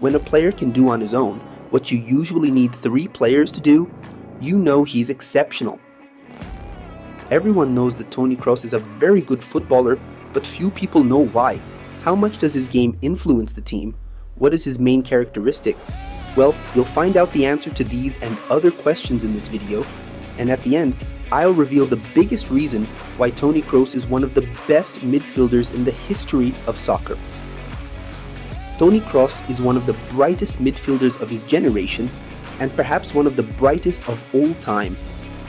When a player can do on his own what you usually need 3 players to do, you know he's exceptional. Everyone knows that Toni Kroos is a very good footballer, but few people know why. How much does his game influence the team? What is his main characteristic? Well, you'll find out the answer to these and other questions in this video, and at the end, I'll reveal the biggest reason why Toni Kroos is one of the best midfielders in the history of soccer. Toni Kroos is one of the brightest midfielders of his generation, and perhaps one of the brightest of all time,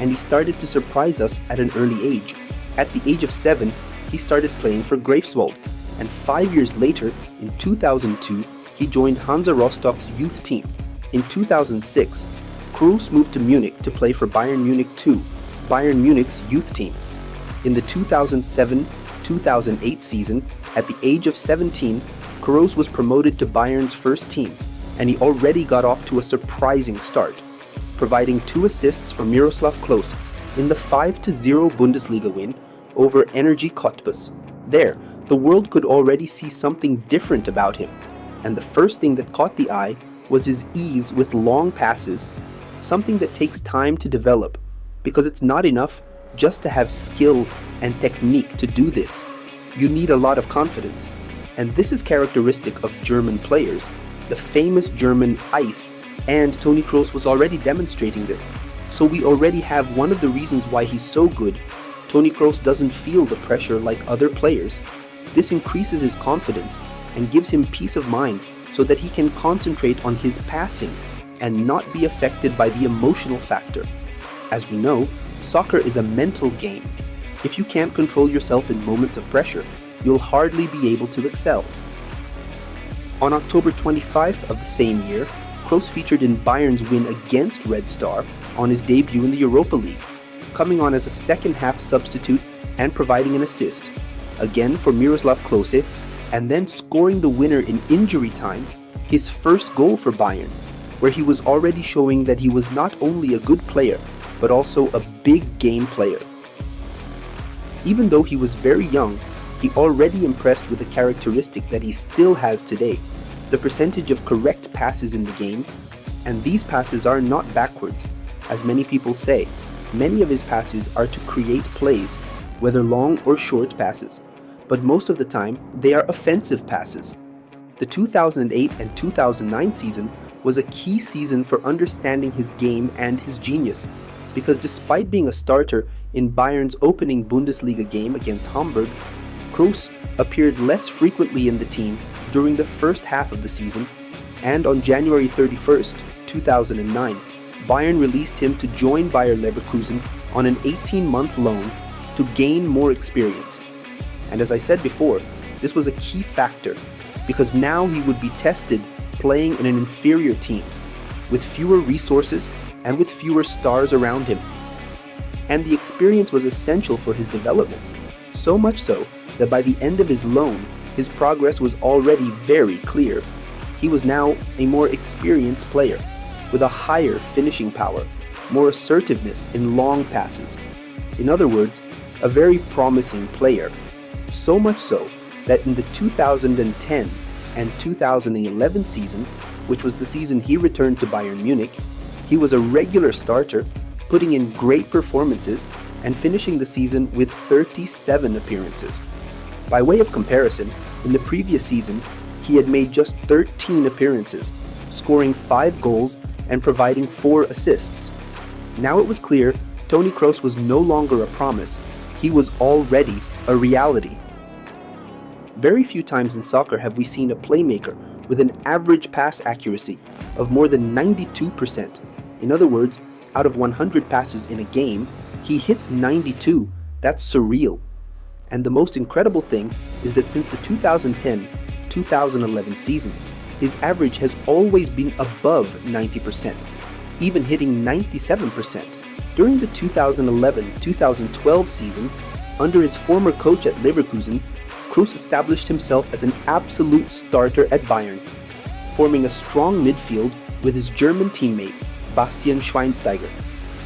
and he started to surprise us at an early age. At the age of 7, he started playing for Greifswald, and 5 years later, in 2002, he joined Hansa Rostock's youth team. In 2006, Kroos moved to Munich to play for Bayern Munich 2, Bayern Munich's youth team. In the 2007-2008 season, at the age of 17, Kroos was promoted to Bayern's first team, and he already got off to a surprising start, providing 2 assists for Miroslav Klose in the 5-0 Bundesliga win over Energy Cottbus. There, the world could already see something different about him, and the first thing that caught the eye was his ease with long passes, something that takes time to develop, because it's not enough just to have skill and technique to do this. You need a lot of confidence, and this is characteristic of German players, the famous German ice, and Toni Kroos was already demonstrating this. So we already have one of the reasons why he's so good. Toni Kroos doesn't feel the pressure like other players. This increases his confidence and gives him peace of mind so that he can concentrate on his passing and not be affected by the emotional factor. As we know, soccer is a mental game. If you can't control yourself in moments of pressure, you'll hardly be able to excel. On October 25th of the same year, Kroos featured in Bayern's win against Red Star on his debut in the Europa League, coming on as a second-half substitute and providing an assist, again for Miroslav Klose, and then scoring the winner in injury time, his first goal for Bayern, where he was already showing that he was not only a good player, but also a big game player. Even though he was very young, he already impressed with a characteristic that he still has today, the percentage of correct passes in the game, and these passes are not backwards, as many people say. Many of his passes are to create plays, whether long or short passes, but most of the time they are offensive passes. The 2008 and 2009 season was a key season for understanding his game and his genius, because despite being a starter in Bayern's opening Bundesliga game against Hamburg, Kroos appeared less frequently in the team during the first half of the season, and on January 31st, 2009, Bayern released him to join Bayer Leverkusen on an 18-month loan to gain more experience. And as I said before, this was a key factor, because now he would be tested playing in an inferior team, with fewer resources and with fewer stars around him. And the experience was essential for his development, so much so that by the end of his loan, his progress was already very clear. He was now a more experienced player, with a higher finishing power, more assertiveness in long passes. In other words, a very promising player. So much so that in the 2010 and 2011 season, which was the season he returned to Bayern Munich, he was a regular starter, putting in great performances and finishing the season with 37 appearances. By way of comparison, in the previous season, he had made just 13 appearances, scoring 5 goals and providing 4 assists. Now it was clear Toni Kroos was no longer a promise, he was already a reality. Very few times in soccer have we seen a playmaker with an average pass accuracy of more than 92%. In other words, out of 100 passes in a game, he hits 92. That's surreal. And the most incredible thing is that since the 2010-2011 season, his average has always been above 90%, even hitting 97%. During the 2011-2012 season, under his former coach at Leverkusen, Kroos established himself as an absolute starter at Bayern, forming a strong midfield with his German teammate, Bastian Schweinsteiger.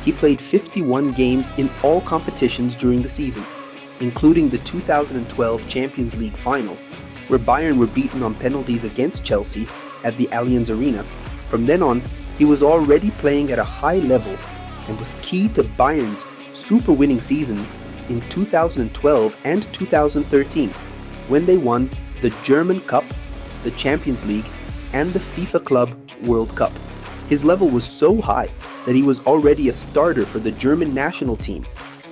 He played 51 games in all competitions during the season, including the 2012 Champions League final, where Bayern were beaten on penalties against Chelsea at the Allianz Arena, from then on, he was already playing at a high level and was key to Bayern's super winning season in 2012 and 2013, when they won the German Cup, the Champions League, and the FIFA Club World Cup. His level was so high that he was already a starter for the German national team,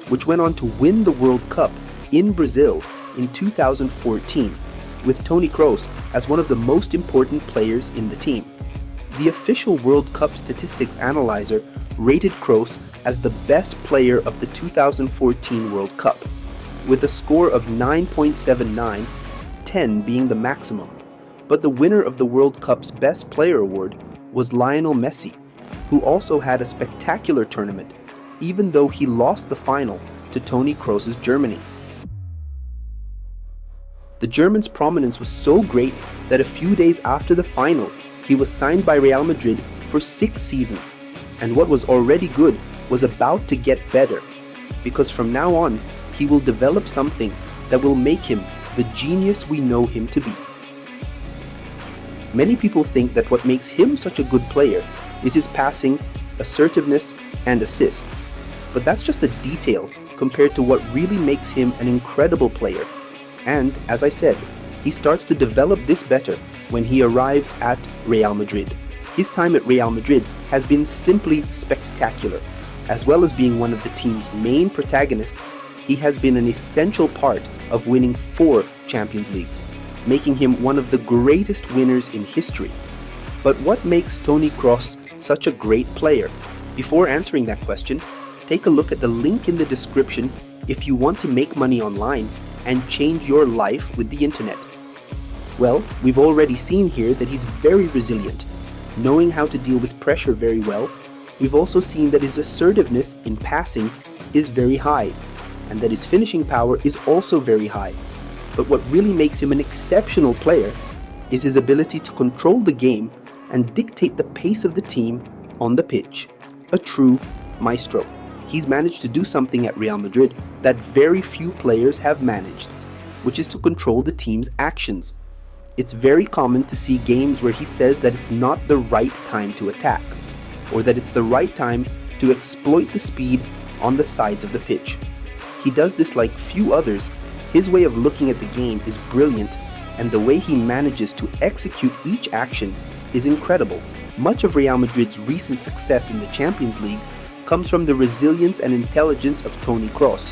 which went on to win the World Cup in Brazil in 2014, with Toni Kroos as one of the most important players in the team. The official World Cup statistics analyzer rated Kroos as the best player of the 2014 World Cup, with a score of 9.79, 10 being the maximum. But the winner of the World Cup's Best Player award was Lionel Messi, who also had a spectacular tournament, even though he lost the final to Toni Kroos' Germany. The German's prominence was so great that a few days after the final, he was signed by Real Madrid for 6 seasons, and what was already good was about to get better, because from now on, he will develop something that will make him the genius we know him to be. Many people think that what makes him such a good player is his passing, assertiveness, and assists, but that's just a detail compared to what really makes him an incredible player. And, as I said, he starts to develop this better when he arrives at Real Madrid. His time at Real Madrid has been simply spectacular. As well as being one of the team's main protagonists, he has been an essential part of winning 4 Champions Leagues, making him one of the greatest winners in history. But what makes Toni Kroos such a great player? Before answering that question, take a look at the link in the description if you want to make money online and change your life with the internet. Well, we've already seen here that he's very resilient, knowing how to deal with pressure very well. We've also seen that his assertiveness in passing is very high, and that his finishing power is also very high. But what really makes him an exceptional player is his ability to control the game and dictate the pace of the team on the pitch. A true maestro. He's managed to do something at Real Madrid that very few players have managed, which is to control the team's actions. It's very common to see games where he says that it's not the right time to attack, or that it's the right time to exploit the speed on the sides of the pitch. He does this like few others. His way of looking at the game is brilliant, and the way he manages to execute each action is incredible. Much of Real Madrid's recent success in the Champions League comes from the resilience and intelligence of Toni Kroos,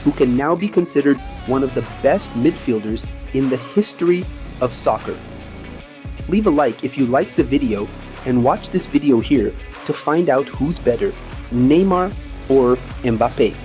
who can now be considered one of the best midfielders in the history of soccer. Leave a like if you liked the video, and watch this video here to find out who's better, Neymar or Mbappe.